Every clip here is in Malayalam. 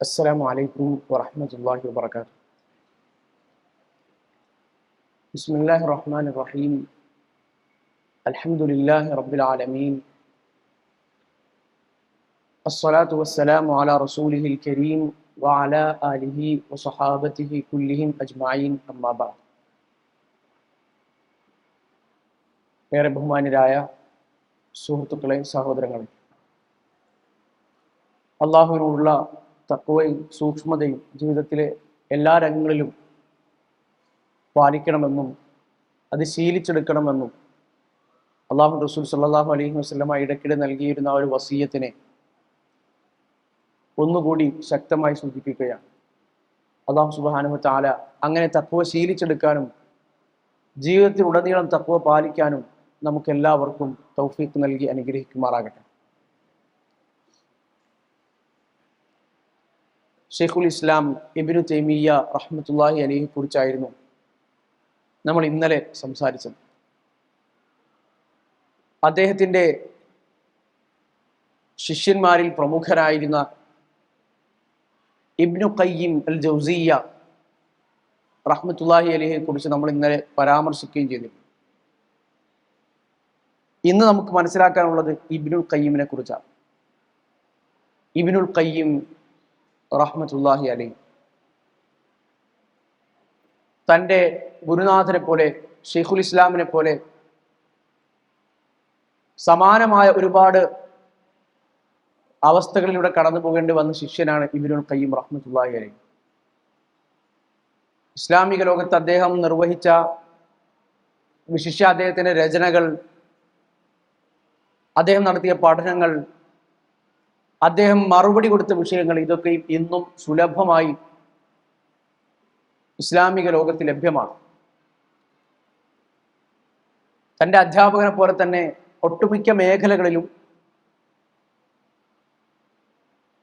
السلام عليكم ورحمة الله وبركاته. بسم الله الرحمن الرحيم. الحمد لله رب العالمين. الصلاة والسلام على رسوله الكريم وعلى آله وصحابته كلهم أجمعين أما بعد. ഏറെ ബഹുമാന്യരായ സുഹൃത്തുക്കളെ, സഹോദരങ്ങളെ, അള്ളാഹുവിനോടുള്ള തഖ്വയും സൂക്ഷ്മതയും ജീവിതത്തിലെ എല്ലാ രംഗങ്ങളിലും പാലിക്കണമെന്നും അത് ശീലിച്ചെടുക്കണമെന്നും അള്ളാഹു റസൂൽ സല്ലല്ലാഹു അലൈഹി വസല്ലമ ഇടയ്ക്കിടെ നൽകിയിരുന്ന ഒരു വസിയ്യത്തിനെ ഒന്നുകൂടി ശക്തമായി സൂചിപ്പിക്കുകയാണ്. അള്ളാഹു സുബ്ഹാനഹു വ തആല അങ്ങനെ തഖ്വ ശീലിച്ചെടുക്കാനും ജീവിതത്തിൽ ഉടനീളം തഖ്വ പാലിക്കാനും നമുക്കെല്ലാവർക്കും തൗഫീഖ് നൽകി അനുഗ്രഹിക്കുമാറാകട്ടെ. ഷെയ്ഖുൽ ഇസ്ലാം ഇബ്നു തൈമിയ്യ റഹ്മത്തുള്ളാഹി അലൈഹി കുറിച്ചായിരുന്നു നമ്മൾ ഇന്നലെ സംസാരിച്ചത്. അദ്ദേഹത്തിൻ്റെ ശിഷ്യന്മാരിൽ പ്രമുഖരായിരുന്ന ഇബ്നു ഖയ്യിം അൽ ജൗസിയ്യ റഹ്മത്തുള്ളാഹി അലൈഹിയെ കുറിച്ച് നമ്മൾ ഇന്നലെ പരാമർശിക്കുകയും ചെയ്തു. ഇന്ന് നമുക്ക് മനസ്സിലാക്കാനുള്ളത് ഇബ്നുൽ ഖയ്യിമിനെ കുറിച്ചാണ്. ഇബ്നുൽ ഖയ്യിം റഹ്മത്തുള്ളാഹി അലൈഹി തൻ്റെ ഗുരുനാഥനെ പോലെ, ഷെയ്ഖുൽ ഇസ്ലാമിനെ പോലെ സമാനമായ ഒരുപാട് അവസ്ഥകളിലൂടെ കടന്നു പോകേണ്ടി വന്ന ശിഷ്യനാണ് ഇബ്നുൽ ഖയ്യിം റഹ്മത്തുള്ളാഹി അലൈഹി. ഇസ്ലാമിക ലോകത്ത് അദ്ദേഹം നിർവഹിച്ച വിശിഷ്യ അദ്ദേഹത്തിൻ്റെ രചനകൾ, അദ്ദേഹം നടത്തിയ പഠനങ്ങൾ, അദ്ദേഹം മറുപടി കൊടുത്ത വിഷയങ്ങൾ, ഇതൊക്കെയും ഇന്നും സുലഭമായി ഇസ്ലാമിക ലോകത്ത് ലഭ്യമാണ്. തൻ്റെ അധ്യാപകനെ പോലെ തന്നെ ഒട്ടുമിക്ക മേഖലകളിലും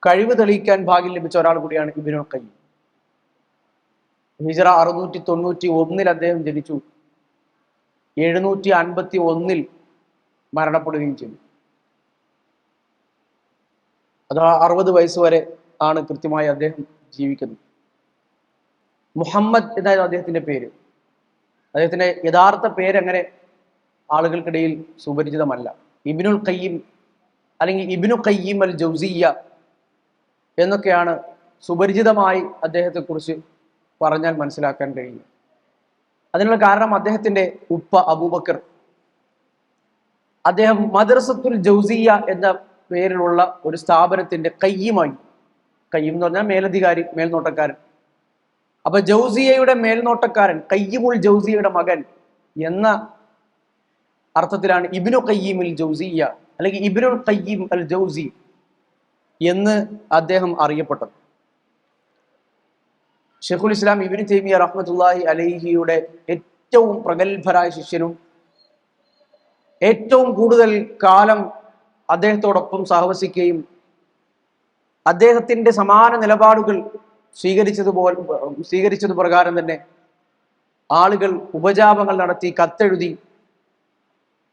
കഴിവ് തെളിയിക്കാൻ ഭാഗ്യം ലഭിച്ച ഒരാൾ കൂടിയാണ് ഇബ്നുൽ ഖയ്യിം. ഹിജ്റ 691 അദ്ദേഹം ജനിച്ചു, 751 മരണപ്പെടുകയും ചെയ്തു. അത് 60 വയസ്സ് വരെ ആണ് കൃത്യമായി അദ്ദേഹം ജീവിക്കുന്നത്. മുഹമ്മദ് എന്നായിരുന്നു അദ്ദേഹത്തിന്റെ പേര്. അദ്ദേഹത്തിന്റെ യഥാർത്ഥ പേരങ്ങനെ ആളുകൾക്കിടയിൽ സുപരിചിതമല്ല. ഇബ്നുൽ ഖയ്യിം അല്ലെങ്കിൽ ഇബ്നു ഖയ്യിം അൽ ജൗസിയ്യ എന്നൊക്കെയാണ് സുപരിചിതമായി അദ്ദേഹത്തെക്കുറിച്ച് പറഞ്ഞാൽ മനസ്സിലാക്കാൻ കഴിയും. അതിനുള്ള കാരണം അദ്ദേഹത്തിന്റെ ഉപ്പ അബൂബക്കർ, അദ്ദേഹം മദ്രസത്തുൽ ജൗസിയ്യ എന്ന പേരിലുള്ള ഒരു സ്ഥാപനത്തിന്റെ ഖയ്യിമായി. ഖയ്യിം എന്ന് പറഞ്ഞാൽ മേലധികാരി, മേൽനോട്ടക്കാരൻ. അപ്പൊ ജൗസിയയുടെ മേൽനോട്ടക്കാരൻ, ഖയ്യിമുൽ ജൗസിയയുടെ മകൻ എന്ന അർത്ഥത്തിലാണ് ഇബ്നു ഖയ്യിം അൽ ജൗസിയ്യ അല്ലെങ്കിൽ ഇബ്നുൽ ഖയ്യിം അൽ ജൗസി എന്ന് അദ്ദേഹം അറിയപ്പെട്ടത്. ഷെയ്ഖുൽ ഇസ്ലാം ഇബ്നു തൈമിയ്യ റഹ്മത്തുള്ളാഹി അലൈഹിയുടെ ഏറ്റവും പ്രഗത്ഭരായ ശിഷ്യനും ഏറ്റവും കൂടുതൽ കാലം അദ്ദേഹത്തോടൊപ്പം സഹവസിക്കുകയും അദ്ദേഹത്തിന്റെ സമാന നിലപാടുകൾ സ്വീകരിച്ചത് പ്രകാരം തന്നെ ആളുകൾ ഉപജാപങ്ങൾ നടത്തി, കത്തെഴുതി,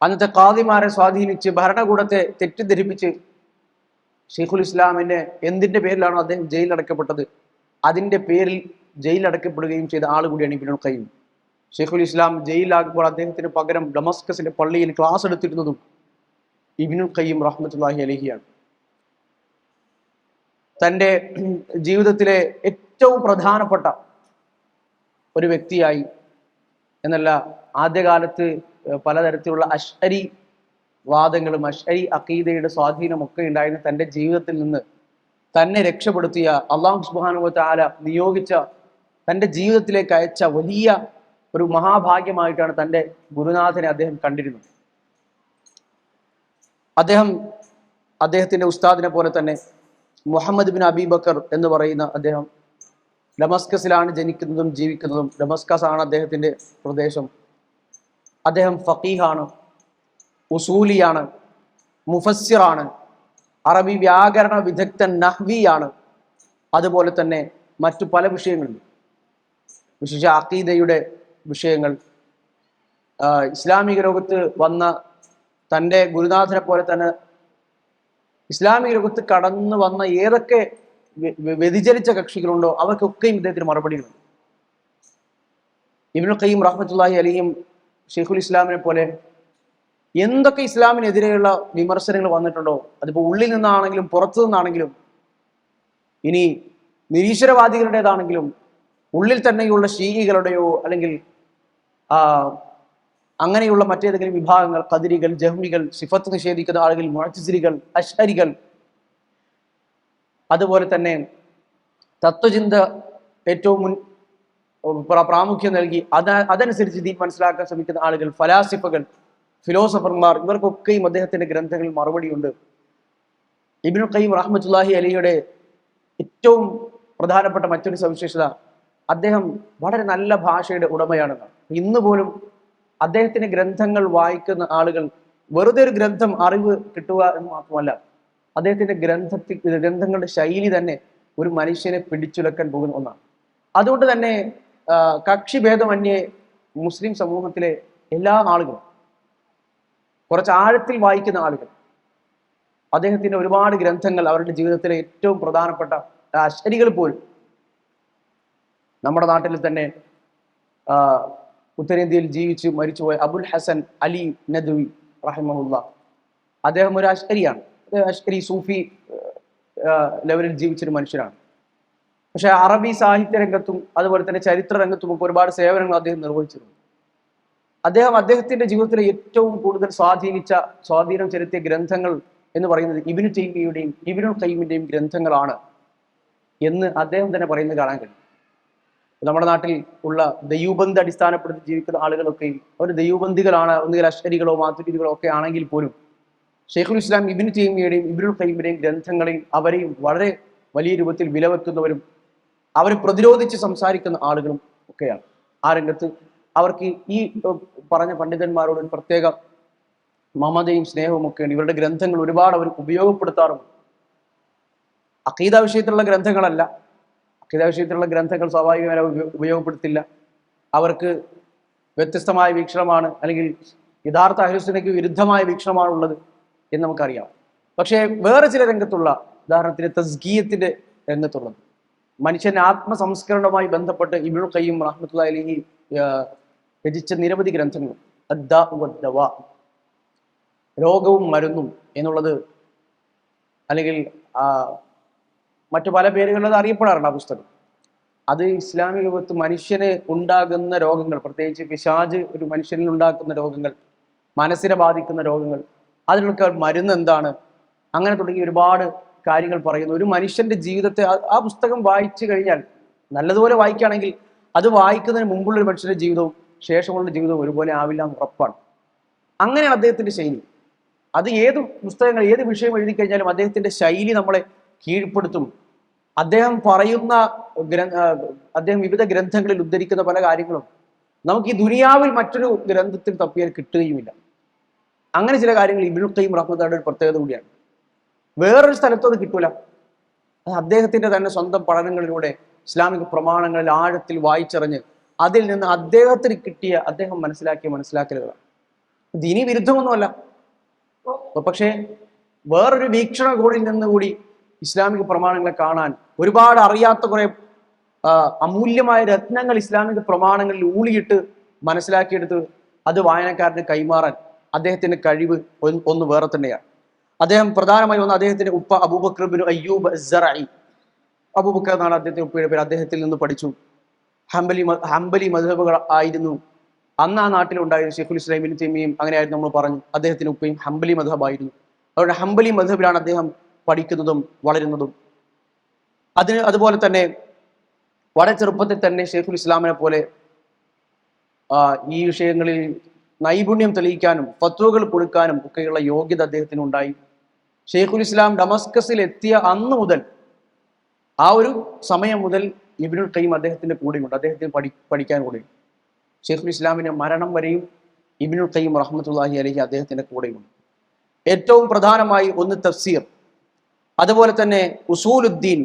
അന്നത്തെ ഖാദിമാരെ സ്വാധീനിച്ച് ഭരണകൂടത്തെ തെറ്റിദ്ധരിപ്പിച്ച് ഷെയ്ഖുൽ ഇസ്ലാമിനെ എന്തിന്റെ പേരിലാണോ അദ്ദേഹം ജയിലിലടക്കപ്പെട്ടത് അതിന്റെ പേരിൽ ജയിലിലടക്കപ്പെടുകയും ചെയ്ത ആൾ കൂടിയാണ് ഇബ്നുൽ ഖയ്യിം. ഷെയ്ഖുൽ ഇസ്ലാം ജയിലിലാകുമ്പോൾ അദ്ദേഹത്തിന് പകരം ഡമസ്കസിലെ പള്ളിയിൽ ക്ലാസ് എടുത്തിരുന്നതും ഇബ്നുൽ ഖയ്യിം റഹ്മത്തുള്ളാഹി അലൈഹിയാണ്. തൻ്റെ ജീവിതത്തിലെ ഏറ്റവും പ്രധാനപ്പെട്ട ഒരു വ്യക്തിയായി എന്നല്ല, ആദ്യകാലത്ത് പലതരത്തിലുള്ള അശ്അരി വാദങ്ങളും അശ്അരി അഖീദയുടെ സ്വാധീനമൊക്കെ ഉണ്ടായിരുന്ന തൻ്റെ ജീവിതത്തിൽ നിന്ന് തന്നെ രക്ഷപ്പെടുത്തിയ, അല്ലാഹു സുബ്ഹാനഹു വ തആല നിയോഗിച്ച, തൻ്റെ ജീവിതത്തിലേക്ക് അയച്ച വലിയ ഒരു മഹാഭാഗ്യമായിട്ടാണ് തൻ്റെ ഗുരുനാഥനെ അദ്ദേഹം കണ്ടിരുന്നത്. അദ്ദേഹത്തിന്റെ ഉസ്താദിനെ പോലെ തന്നെ മുഹമ്മദ് ബിൻ അബീ ബക്കർ എന്ന് പറയുന്ന അദ്ദേഹം ഡമസ്കസിലാണ് ജനിക്കുന്നതും ജീവിക്കുന്നതും. ഡമസ്കസ് ആണ് അദ്ദേഹത്തിന്റെ പ്രദേശം. അദ്ദേഹം ഫഖീഹാണ്, ഉസൂലിയാണ്, മുഫസ്സിറാണ്, അറബി വ്യാകരണ വിദഗ്ധൻ, നഹ്വിയാണ്. അതുപോലെ തന്നെ മറ്റു പല വിഷയങ്ങളും, വിശേഷ അഖീദയുടെ വിഷയങ്ങൾ, ഇസ്ലാമിക ലോകത്ത് വന്ന തൻ്റെ ഗുരുനാഥനെ പോലെ തന്നെ ഇസ്ലാമിക ലോകത്ത് കടന്നു വന്ന ഏതൊക്കെ വ്യതിചലിച്ച കക്ഷികളുണ്ടോ അവർക്കൊക്കെയും ഇദ്ദേഹത്തിന് മറുപടികളുണ്ട്. ഇബ്നുൽ ഖയ്യിം റഹ്മത്തുള്ളാഹി അലൈഹിയും ഷെയ്ഖുൽ ഇസ്ലാമിനെ പോലെ എന്തൊക്കെ ഇസ്ലാമിനെതിരെയുള്ള വിമർശനങ്ങൾ വന്നിട്ടുണ്ടോ, അതിപ്പോൾ ഉള്ളിൽ നിന്നാണെങ്കിലും പുറത്തു നിന്നാണെങ്കിലും, ഇനി നിരീശ്വരവാദികളുടേതാണെങ്കിലും, ഉള്ളിൽ തന്നെയുള്ള ഷീഇകളുടെയോ അല്ലെങ്കിൽ അങ്ങനെയുള്ള മറ്റേതെങ്കിലും വിഭാഗങ്ങൾ, ഖദരികൾ, ജഹ്മികൾ, സിഫത്ത് നിഷേധിക്കുന്ന ആളുകൾ, മുഅ്തസിലികൾ, അശ്അരികൾ, അതുപോലെ തന്നെ തത്വചിന്ത ഏറ്റവും പ്രാമുഖ്യം നൽകി അതനുസരിച്ച് ദീൻ മനസ്സിലാക്കാൻ ശ്രമിക്കുന്ന ആളുകൾ, ഫലാസിഫകൾ, ഫിലോസഫർമാർ, ഇവർക്കൊക്കെയും അദ്ദേഹത്തിന്റെ ഗ്രന്ഥങ്ങളിൽ മറുപടിയുണ്ട്. ഇബ്നുൽ ഖയ്യിം റഹ്മത്തുള്ളാഹി അലൈഹിയുടെ ഏറ്റവും പ്രധാനപ്പെട്ട മറ്റൊരു സവിശേഷത, അദ്ദേഹം വളരെ നല്ല ഭാഷയുടെ ഉടമയാണെന്നാണ്. ഇന്ന് പോലും അദ്ദേഹത്തിന്റെ ഗ്രന്ഥങ്ങൾ വായിക്കുന്ന ആളുകൾ വെറുതെ ഒരു ഗ്രന്ഥം അറിവ് കിട്ടുക എന്ന് മാത്രമല്ല, അദ്ദേഹത്തിന്റെ ഗ്രന്ഥങ്ങളുടെ ശൈലി തന്നെ ഒരു മനുഷ്യനെ പിടിച്ചുലക്കാൻ പോകുന്ന ഒന്നാണ്. അതുകൊണ്ട് തന്നെ കക്ഷിഭേദമന്യേ മുസ്ലിം സമൂഹത്തിലെ എല്ലാ ആളുകളും, കുറച്ച് ആഴത്തിൽ വായിക്കുന്ന ആളുകൾ, അദ്ദേഹത്തിന്റെ ഒരുപാട് ഗ്രന്ഥങ്ങൾ അവരുടെ ജീവിതത്തിലെ ഏറ്റവും പ്രധാനപ്പെട്ട അശ്അരികൾ പോലും, നമ്മുടെ നാട്ടിൽ തന്നെ ഉത്തരേന്ത്യയിൽ ജീവിച്ച് മരിച്ചുപോയ അബുൽ ഹസൻ അലി നദ്വി റഹിമഹുല്ല, അദ്ദേഹം ഒരു അശ്അരിയാണ്. അശ്അരി സൂഫി ലെവലിൽ ജീവിച്ചൊരു മനുഷ്യനാണ്. പക്ഷെ അറബി സാഹിത്യ രംഗത്തും അതുപോലെ തന്നെ ചരിത്ര രംഗത്തും ഒക്കെ ഒരുപാട് സേവനങ്ങൾ അദ്ദേഹം നിർവഹിച്ചിരുന്നു. അദ്ദേഹത്തിന്റെ ജീവിതത്തിലെ ഏറ്റവും കൂടുതൽ സ്വാധീനം ചെലുത്തിയ ഗ്രന്ഥങ്ങൾ എന്ന് പറയുന്നത് ഇബ്നു തൈമിയ്യയുടെയും ഇബ്നുൽ ഖയ്യിമിന്റെയും ഗ്രന്ഥങ്ങളാണ് എന്ന് അദ്ദേഹം തന്നെ പറയുന്നത് കാണാൻ കഴിയും. നമ്മുടെ നാട്ടിൽ ഉള്ള ദൈവബന്ധ അടിസ്ഥാനപ്പെടുത്തി ജീവിക്കുന്ന ആളുകളൊക്കെയും അവർ ദൈവബന്ധികളാണ്, ഒന്നുകിൽ അശ്അരികളോ മാതുരിദികളോ ഒക്കെ ആണെങ്കിൽ പോലും ഷെയ്ഖുൽ ഇസ്ലാം ഇബ്നു തൈമിയ്യയുടെയും ഇബ്നുൽ ഖയ്യിമിന്റെയും ഗ്രന്ഥങ്ങളിൽ അവരെയും വളരെ വലിയ രൂപത്തിൽ വിലവെക്കുന്നവരും അവരെ പ്രതിരോധിച്ച് സംസാരിക്കുന്ന ആളുകളും ഒക്കെയാണ്. ആ രംഗത്ത് അവർക്ക് ഈ പറഞ്ഞ പണ്ഡിതന്മാരോട് ഒരു പ്രത്യേക മമതയും സ്നേഹവും ഒക്കെയാണ്. ഇവരുടെ ഗ്രന്ഥങ്ങൾ ഒരുപാട് അവർ ഉപയോഗപ്പെടുത്താറുണ്ട്. അഖീദ വിഷയത്തിലുള്ള ഗ്രന്ഥങ്ങളല്ല. അഖീദ വിഷയത്തിലുള്ള ഗ്രന്ഥങ്ങൾ സ്വാഭാവികമായി ഉപയോഗപ്പെടുത്തില്ല. അവർക്ക് വ്യത്യസ്തമായ വീക്ഷണമാണ്, അല്ലെങ്കിൽ യഥാർത്ഥ അഹ്ലുസുന്നയ്ക്ക് വിരുദ്ധമായ വീക്ഷണമാണുള്ളത് എന്ന് നമുക്കറിയാം. പക്ഷേ വേറെ ചില രംഗത്തുള്ള, ഉദാഹരണത്തിന് തസ്കിയത്തിന്റെ രംഗത്തുള്ളത്, മനുഷ്യന്റെ ആത്മസംസ്കരണവുമായി ബന്ധപ്പെട്ട് ഇബ്നുൽ ഖയ്യിം റഹ്മത്തുള്ളാഹി അലൈഹി രചിച്ച നിരവധി ഗ്രന്ഥങ്ങൾ, അദ്ദാഉ വദ്ദവാ, രോഗവും മരുന്നും എന്നുള്ളത്, അല്ലെങ്കിൽ മറ്റു പല പേരുകളിൽ അറിയപ്പെടാറുണ്ട് ആ പുസ്തകം. അത് ഇസ്ലാമിക ലോകത്ത് മനുഷ്യന് ഉണ്ടാകുന്ന രോഗങ്ങൾ, പ്രത്യേകിച്ച് പിശാച് ഒരു മനുഷ്യനിൽ ഉണ്ടാക്കുന്ന രോഗങ്ങൾ, മനസ്സിനെ ബാധിക്കുന്ന രോഗങ്ങൾ, അതിനൊക്കെ മരുന്ന് എന്താണ്, അങ്ങനെ തുടങ്ങി ഒരുപാട് കാര്യങ്ങൾ പറയുന്നു. ഒരു മനുഷ്യന്റെ ജീവിതത്തെ ആ പുസ്തകം വായിച്ചു കഴിഞ്ഞാൽ, നല്ലതുപോലെ വായിക്കുകയാണെങ്കിൽ, അത് വായിക്കുന്നതിന് മുമ്പുള്ള ഒരു മനുഷ്യന്റെ ജീവിതവും ശേഷമുള്ള ജീവിതവും ഒരുപോലെ ആവില്ല എന്ന് ഉറപ്പാണ്. അങ്ങനെയാണ് അദ്ദേഹത്തിന്റെ ശൈലി. അത് ഏത് പുസ്തകങ്ങൾ, ഏത് വിഷയം എഴുതി കഴിഞ്ഞാലും അദ്ദേഹത്തിന്റെ ശൈലി നമ്മളെ കീഴ്പ്പെടുത്തും. അദ്ദേഹം പറയുന്ന അദ്ദേഹം വിവിധ ഗ്രന്ഥങ്ങളിൽ ഉദ്ധരിക്കുന്ന പല കാര്യങ്ങളും നമുക്ക് ഈ ദുനിയാവിൽ മറ്റൊരു ഗ്രന്ഥത്തിൽ തപ്പിയാൽ കിട്ടുകയുമില്ല. അങ്ങനെ ചില കാര്യങ്ങൾ ഇബ്നുൽ ഖയ്യിം റഹ്മത്തുള്ളാഹിയുടെ ഒരു പ്രത്യേകത കൂടിയാണ്. വേറൊരു സ്ഥലത്തും അത് കിട്ടൂല. അത് അദ്ദേഹത്തിന്റെ തന്നെ സ്വന്തം പഠനങ്ങളിലൂടെ ഇസ്ലാമിക പ്രമാണങ്ങളിൽ ആഴത്തിൽ വായിച്ചറിഞ്ഞ് അതിൽ നിന്ന് അദ്ദേഹത്തിന് കിട്ടിയ, അദ്ദേഹം മനസ്സിലാക്കിയ മനസ്സിലാക്കലുകളാണ്. ദീനി വിരുദ്ധമൊന്നുമല്ല, പക്ഷേ വേറൊരു വീക്ഷണകോണിൽ നിന്നുകൂടി ഇസ്ലാമിക പ്രമാണങ്ങളെ കാണാൻ, ഒരുപാട് അറിയാത്ത കുറെ അമൂല്യമായ രത്നങ്ങൾ ഇസ്ലാമിക പ്രമാണങ്ങളിൽ ഊളിയിട്ട് മനസ്സിലാക്കിയെടുത്ത് അത് വായനക്കാരന് കൈമാറാൻ അദ്ദേഹത്തിന്റെ കഴിവ് ഒന്ന് വേറെ തന്നെയാണ്. അദ്ദേഹം പ്രധാനമായി അദ്ദേഹത്തിന്റെ ഉപ്പ അബൂബക്കർ ബിൻ അയ്യൂബ് അസ്സറഈ, അബൂബക്കർ എന്നാണ് അദ്ദേഹത്തിന്റെ ഉപ്പയുടെ പേര്, അദ്ദേഹത്തിൽ നിന്ന് പഠിച്ചു. ഹംബലി മദ്ഹബുകൾ ആയിരുന്നു അന്ന് ആ നാട്ടിലുണ്ടായിരുന്ന. ഷെയ്ഖുൽ ഇസ്ലാം ഇബ്നു തൈമിയ്യയും അങ്ങനെയായിരുന്നു നമ്മൾ പറഞ്ഞു. അദ്ദേഹത്തിന്റെ ഉപ്പയും ഹംബലി മദ്ഹബായിരുന്നു. അവരുടെ ഹംബലി മദ്ഹബിലാണ് അദ്ദേഹം പഠിക്കുന്നതും വളരുന്നതും. അതുപോലെ തന്നെ വളരെ ചെറുപ്പത്തിൽ തന്നെ ഷെയ്ഖുൽ ഇസ്ലാമിനെ പോലെ ഈ വിഷയങ്ങളിൽ നൈപുണ്യം തെളിയിക്കാനും ഫത്വകൾ കൊടുക്കാനും ഒക്കെയുള്ള യോഗ്യത അദ്ദേഹത്തിന് ഉണ്ടായി. ഷെയ്ഖുൽ ഇസ്ലാം ഡമസ്കസിൽ എത്തിയ അന്ന് മുതൽ, ആ ഒരു സമയം മുതൽ ഇബ്നുൽ ഖയ്യിം അദ്ദേഹത്തിന്റെ കൂടെയുണ്ട്, അദ്ദേഹത്തിന് പഠിക്കാൻ കൂടെയും. ഷെയ്ഖുൽ ഇസ്ലാമിന്റെ മരണം വരെയും ഇബ്നുൽ ഖയ്യിം റഹ്മത്തുള്ളാഹി അലൈഹി അദ്ദേഹത്തിന്റെ കൂടെയുണ്ട്. ഏറ്റവും പ്രധാനമായി ഒന്ന് തഫ്സീർ, അതുപോലെ തന്നെ ഉസൂലുദ്ദീൻ,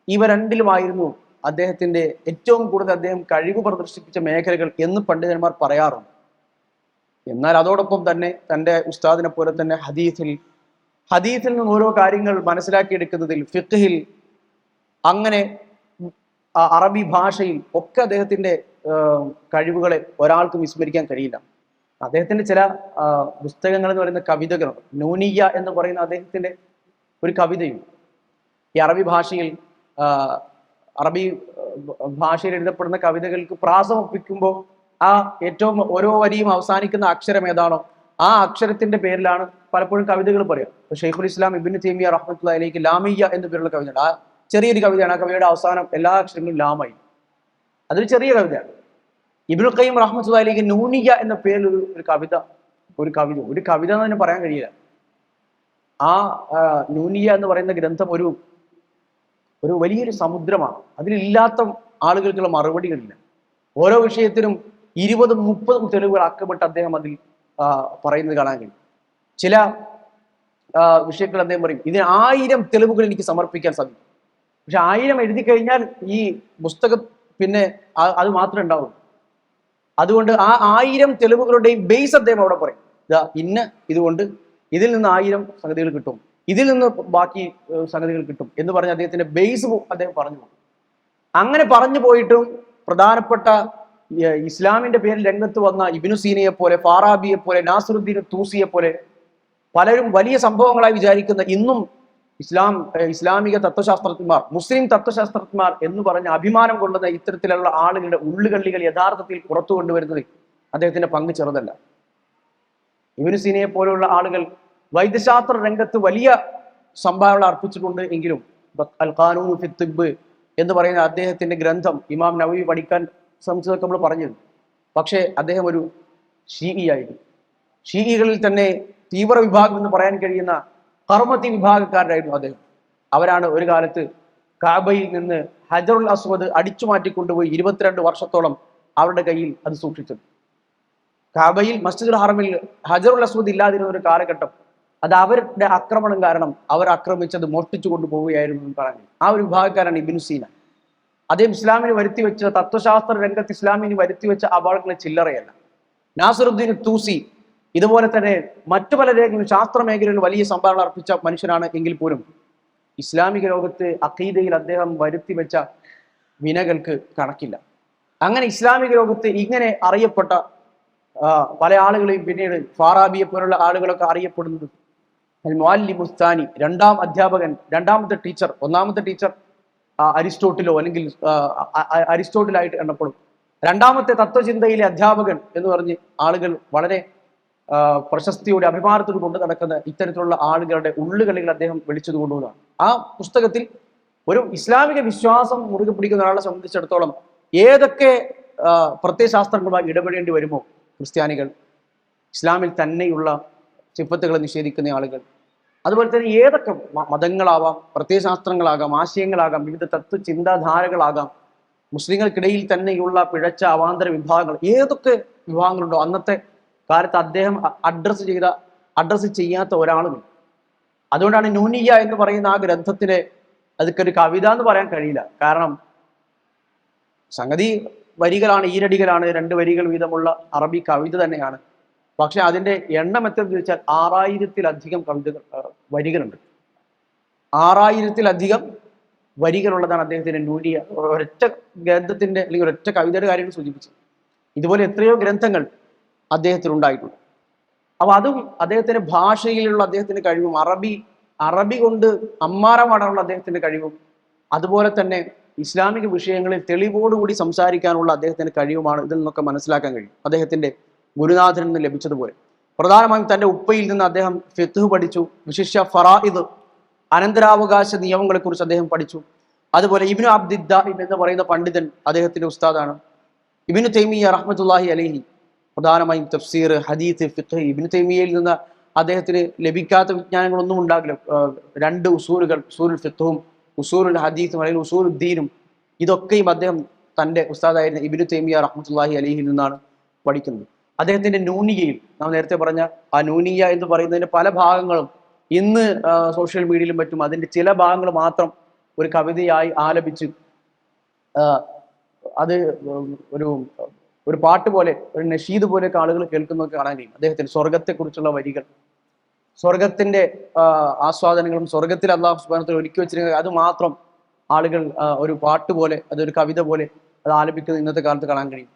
ഇവ രണ്ടിലുമായിരുന്നു അദ്ദേഹത്തിന്റെ ഏറ്റവും കൂടുതൽ അദ്ദേഹം കഴിവ് പ്രദർശിപ്പിച്ച മേഖലകൾ എന്ന് പണ്ഡിതന്മാർ പറയാറുണ്ട്. എന്നാൽ അതോടൊപ്പം തന്നെ തൻ്റെ ഉസ്താദിനെ പോലെ തന്നെ ഹദീസിൽ നിന്ന് ഓരോ കാര്യങ്ങൾ മനസ്സിലാക്കിയെടുക്കുന്നതിൽ, ഫിഖ്ഹിൽ, അങ്ങനെ അറബി ഭാഷയിൽ ഒക്കെ അദ്ദേഹത്തിന്റെ കഴിവുകളെ ഒരാൾക്കും വിസ്മരിക്കാൻ കഴിയില്ല. അദ്ദേഹത്തിന്റെ ചില പുസ്തകങ്ങൾ എന്ന് പറയുന്ന കവിതകൾ, നൂനിയ എന്ന് പറയുന്ന അദ്ദേഹത്തിന്റെ ഒരു കവിതയും ഈ അറബി ഭാഷയിൽ എഴുതപ്പെടുന്ന കവിതകൾക്ക് പ്രാസം ഒപ്പിക്കുമ്പോൾ ആ ഏറ്റവും ഓരോ വരിയും അവസാനിക്കുന്ന അക്ഷരം ഏതാണോ ആ അക്ഷരത്തിന്റെ പേരിലാണ് പലപ്പോഴും കവിതകൾ പറയാം. ഷെയ്ഖുൽ ഇസ്ലാം ഇബ്നു തൈമിയ്യ റഹ്മത്തുള്ളാഹി അലൈഹി ലാമിയ്യ എന്ന പേരുള്ള കവിതയാണ്. ആ ചെറിയൊരു കവിതയാണ്. ആ കവിതയുടെ അവസാനം എല്ലാ അക്ഷരങ്ങളും ലാമായി. അതൊരു ചെറിയ കവിതയാണ്. ഇബ്നുൽ ഖയ്യിം റഹ്മത്തുള്ളാഹി അലൈഹി നൂനിയ എന്ന പേരിൽ ഒരു കവിത എന്ന് തന്നെ പറയാൻ കഴിയില്ല. ആ നൂനിയ എന്ന് പറയുന്ന ഗ്രന്ഥം ഒരു വലിയൊരു സമുദ്രമാണ്. അതിലില്ലാത്ത ആളുകൾക്കുള്ള മറുപടികളില്ല. ഓരോ വിഷയത്തിനും 20-30 തെളിവുകൾ അക്കമിട്ട് അദ്ദേഹം അതിൽ പറയുന്നത് കാണാൻ കഴിയും. ചില വിഷയങ്ങൾ അദ്ദേഹം പറയും, ഇതിന് 1000 തെളിവുകൾ എനിക്ക് സമർപ്പിക്കാൻ സാധിക്കും. പക്ഷെ 1000 എഴുതി കഴിഞ്ഞാൽ ഈ പുസ്തകം പിന്നെ അത് മാത്രമേ ഉണ്ടാവുള്ളൂ. അതുകൊണ്ട് ആ 1000 തെളിവുകളുടെയും ബേസ് അദ്ദേഹം അവിടെ പറയും. ഇതുകൊണ്ട് ഇതിൽ നിന്ന് 1000 സംഗതികൾ കിട്ടും, ഇതിൽ നിന്ന് ബാക്കി സംഗതികൾ കിട്ടും എന്ന് പറഞ്ഞ് അദ്ദേഹത്തിന്റെ ബേസ് അദ്ദേഹം പറഞ്ഞു പോകും. അങ്ങനെ പറഞ്ഞു പോയിട്ടും പ്രധാനപ്പെട്ട ഇസ്ലാമിന്റെ പേരിൽ രംഗത്ത് വന്ന ഇബ്നു സീനയെ പോലെ, ഫാറാബിയെ പോലെ, നാസിറുദ്ദീൻ തൂസിയെ പോലെ പലരും വലിയ സംഭവങ്ങളായി വിചാരിക്കുന്ന ഇന്നും ഇസ്ലാമിക തത്വശാസ്ത്രജ്ഞന്മാർ, മുസ്ലിം തത്വശാസ്ത്രജ്ഞന്മാർ എന്ന് പറഞ്ഞ അഭിമാനം കൊള്ളുന്ന ഇത്തരത്തിലുള്ള ആളുകളുടെ ഉള്ളുകള്ളികൾ യഥാർത്ഥത്തിൽ പുറത്തു കൊണ്ടുവരുന്നത് അദ്ദേഹത്തിന്റെ പങ്ക് ചെറുതല്ല. ഇബ്നു സീനയെ പോലെയുള്ള ആളുകൾ വൈദ്യശാസ്ത്ര രംഗത്ത് വലിയ സംഭാവന അർപ്പിച്ചിട്ടുണ്ട്. എങ്കിലും അൽ ഖാനൂൻ ഫി തിബ്ബ് എന്ന് പറയുന്ന അദ്ദേഹത്തിന്റെ ഗ്രന്ഥം ഇമാം നവവി പഠിക്കാൻ ശ്രമിച്ചതൊക്കെ നമ്മൾ പറഞ്ഞിരുന്നു. പക്ഷേ അദ്ദേഹം ഒരു ഷീഇയായിരുന്നു. ഷീഇകളിൽ തന്നെ തീവ്ര വിഭാഗം എന്ന് പറയാൻ കഴിയുന്ന കർമ്മത്തി വിഭാഗക്കാരായിരുന്നു അദ്ദേഹം. അവരാണ് ഒരു കാലത്ത് കാബയിൽ നിന്ന് ഹജറുൽ അസ്വദ് അടിച്ചു മാറ്റിക്കൊണ്ടുപോയി 22 വർഷത്തോളം അവരുടെ കയ്യിൽ അത് സൂക്ഷിച്ചത്. കാബയിൽ മസ്ജിദുൽ ഹറമിൽ ഹജറുൽ അസ്വദ് ഇല്ലാതിരുന്ന ഒരു കാലഘട്ടം, അത് അവരുടെ ആക്രമണം കാരണം അവർ ആക്രമിച്ചത് മോഷ്ടിച്ചു കൊണ്ടുപോവുകയായിരുന്നു എന്ന് പറഞ്ഞു. ആ ഒരു വിഭാഗക്കാരാണ് ഇബ്നു സീന. അദ്ദേഹം ഇസ്ലാമിന് വരുത്തിവെച്ച തത്വശാസ്ത്ര രംഗത്ത് ഇസ്ലാമിന് വരുത്തിവെച്ച അപകടങ്ങളെ ചില്ലറയല്ല. നാസിറുദ്ദീൻ തൂസി ഇതുപോലെ തന്നെ മറ്റു പല രേഖകളും ശാസ്ത്ര മേഖലയിൽ വലിയ സംഭാവന അർപ്പിച്ച മനുഷ്യനാണ്. എങ്കിൽ പോലും ഇസ്ലാമിക ലോകത്ത് അഖീദയിൽ അദ്ദേഹം വരുത്തിവെച്ച വിനകൾക്ക് കണക്കില്ല. അങ്ങനെ ഇസ്ലാമിക ലോകത്ത് ഇങ്ങനെ അറിയപ്പെട്ട പല ആളുകളെയും പിന്നീട് ഫാറാബിയെ പോലുള്ള ആളുകളൊക്കെ അറിയപ്പെടുന്നത് മുഅല്ലിമുസ്താനി, രണ്ടാം അധ്യാപകൻ, രണ്ടാമത്തെ ടീച്ചർ. ഒന്നാമത്തെ ടീച്ചർ അരിസ്റ്റോട്ടിലോ അല്ലെങ്കിൽ അരിസ്റ്റോട്ടിലായിട്ട് എണ്ണപ്പെടും. രണ്ടാമത്തെ തത്വചിന്തയിലെ അധ്യാപകൻ എന്ന് പറഞ്ഞ് ആളുകൾ വളരെ പ്രശസ്തിയോടെ അഭിമാനത്തോട് കൊണ്ട് നടക്കുന്ന ഇത്തരത്തിലുള്ള ആളുകളുടെ ഉള്ളുകളിൽ അദ്ദേഹം വിളിച്ചത് കൊണ്ടുപോകുന്നതാണ്. ആ പുസ്തകത്തിൽ ഒരു ഇസ്ലാമിക വിശ്വാസം മുറുകെ പിടിക്കുന്ന ഒരാളെ സംബന്ധിച്ചിടത്തോളം ഏതൊക്കെ പ്രത്യയശാസ്ത്രങ്ങളുമായി ഇടപെടേണ്ടി വരുമോ ക്രിസ്ത്യാനികൾ, ഇസ്ലാമിൽ തന്നെയുള്ള സിഫത്തുകളെ നിഷേധിക്കുന്ന ആളുകൾ, അതുപോലെ തന്നെ ഏതൊക്കെ മതങ്ങളാവാം, പ്രത്യയശാസ്ത്രങ്ങളാകാം, ആശയങ്ങളാകാം, വിവിധ തത്വ ചിന്താധാരകളാകാം, മുസ്ലിങ്ങൾക്കിടയിൽ തന്നെയുള്ള പിഴച്ച അവാന്തര വിഭാഗങ്ങൾ, ഏതൊക്കെ വിഭാഗങ്ങളുണ്ടോ അന്നത്തെ കാലത്ത് അദ്ദേഹം അഡ്രസ്സ് ചെയ്യാത്ത ഒരാളും. അതുകൊണ്ടാണ് നൂനിയ എന്ന് പറയുന്ന ആ ഗ്രന്ഥത്തിന് അതൊക്കെ ഒരു കവിത എന്ന് പറയാൻ കഴിയില്ല. കാരണം സംഗതി വരികളാണ്, ഈരടികളാണ്, 2 വരികൾ വീതമുള്ള അറബി കവിത തന്നെയാണ്. പക്ഷെ അതിന്റെ എണ്ണം എത്രയെന്ന് ചോദിച്ചാൽ 6000-ലധികം വരികളുണ്ട്. 6000-ലധികം വരികളുള്ളതാണ് അദ്ദേഹത്തിന്റെ നൂനിയ. ഒരൊറ്റ ഗ്രന്ഥത്തിന്റെ അല്ലെങ്കിൽ ഒരൊറ്റ കവിതയുടെ കാര്യങ്ങൾ സൂചിപ്പിച്ചു. ഇതുപോലെ എത്രയോ ഗ്രന്ഥങ്ങൾ അദ്ദേഹത്തിന് ഉണ്ടായിട്ടുണ്ട്. അപ്പൊ അതും അദ്ദേഹത്തിന്റെ ഭാഷയിലുള്ള അദ്ദേഹത്തിന്റെ കഴിവും, അറബി കൊണ്ട് അമ്മാരമാടാനുള്ള അദ്ദേഹത്തിന്റെ കഴിവും, അതുപോലെ തന്നെ ഇസ്ലാമിക വിഷയങ്ങളിൽ തെളിവോടുകൂടി സംസാരിക്കാനുള്ള അദ്ദേഹത്തിന്റെ കഴിവുമാണ് ഇതിൽ നിന്നൊക്കെ മനസ്സിലാക്കാൻ കഴിയും. അദ്ദേഹത്തിന്റെ ഗുരുനാഥനിൽ നിന്ന് ലഭിച്ചതുപോലെ പ്രധാനമായും തന്റെ ഉപ്പയിൽ നിന്ന് അദ്ദേഹം ഫിഖ്ഹ് പഠിച്ചു. വിശിഷ്യ ഫറായിദ്, അനന്തരാവകാശ നിയമങ്ങളെ കുറിച്ച് അദ്ദേഹം പഠിച്ചു. അതുപോലെ ഇബ്നു അബ്ദിദ്ദാഹിം എന്ന് പറയുന്ന പണ്ഡിതൻ അദ്ദേഹത്തിന്റെ ഉസ്താദാണ്. ഇബ്നു തൈമിയ്യ റഹ്മത്തുള്ളാഹി അലൈഹി പ്രധാനമായും തഫ്സീർ, ഹദീസ്, ഫിഖ്ഹ്. ഇബ്നു തൈമിയ്യയിൽ നിന്ന് അദ്ദേഹത്തിന് ലഭിക്കാത്ത വിജ്ഞാനങ്ങളൊന്നും ഉണ്ടാകില്ല. 2 ഉസൂലുകൾ, ഉസൂലുൽ ഫിഖ്ഹും ഉസൂലുൽ ഹദീസും അല്ലെങ്കിൽ ഉസൂലുദ്ദീനും, ഇതൊക്കെയും അദ്ദേഹം തന്റെ ഉസ്താദായിരുന്ന ഇബ്നു തൈമിയ്യ റഹ്മത്തുള്ളാഹി അലൈഹിൽ നിന്നാണ് പഠിക്കുന്നത്. അദ്ദേഹത്തിന്റെ നൂനിയയിൽ നാം നേരത്തെ പറഞ്ഞ ആ നൂനിയ എന്ന് പറയുന്നതിന്റെ പല ഭാഗങ്ങളും ഇന്ന് സോഷ്യൽ മീഡിയയിലും മറ്റും അതിന്റെ ചില ഭാഗങ്ങൾ മാത്രം ഒരു കവിതയായി ആലപിച്ച് അത് ഒരു പാട്ട് പോലെ, ഒരു നഷീദ് പോലെയൊക്കെ ആളുകൾ കേൾക്കുന്നതൊക്കെ കാണാൻ കഴിയും. അദ്ദേഹത്തിന് സ്വർഗത്തെക്കുറിച്ചുള്ള വരികൾ, സ്വർഗത്തിന്റെ ആസ്വാദനങ്ങളും സ്വർഗത്തിൽ അള്ളാഹു സുബ്ഹാനഹു വ തആല ഒരുക്കി വെച്ചിരിക്കുന്നത് അത് മാത്രം ആളുകൾ ഒരു പാട്ട് പോലെ, അതൊരു കവിത പോലെ അത് ആലപിക്കുന്നത് ഇന്നത്തെ കാലത്ത് കാണാൻ കഴിയും.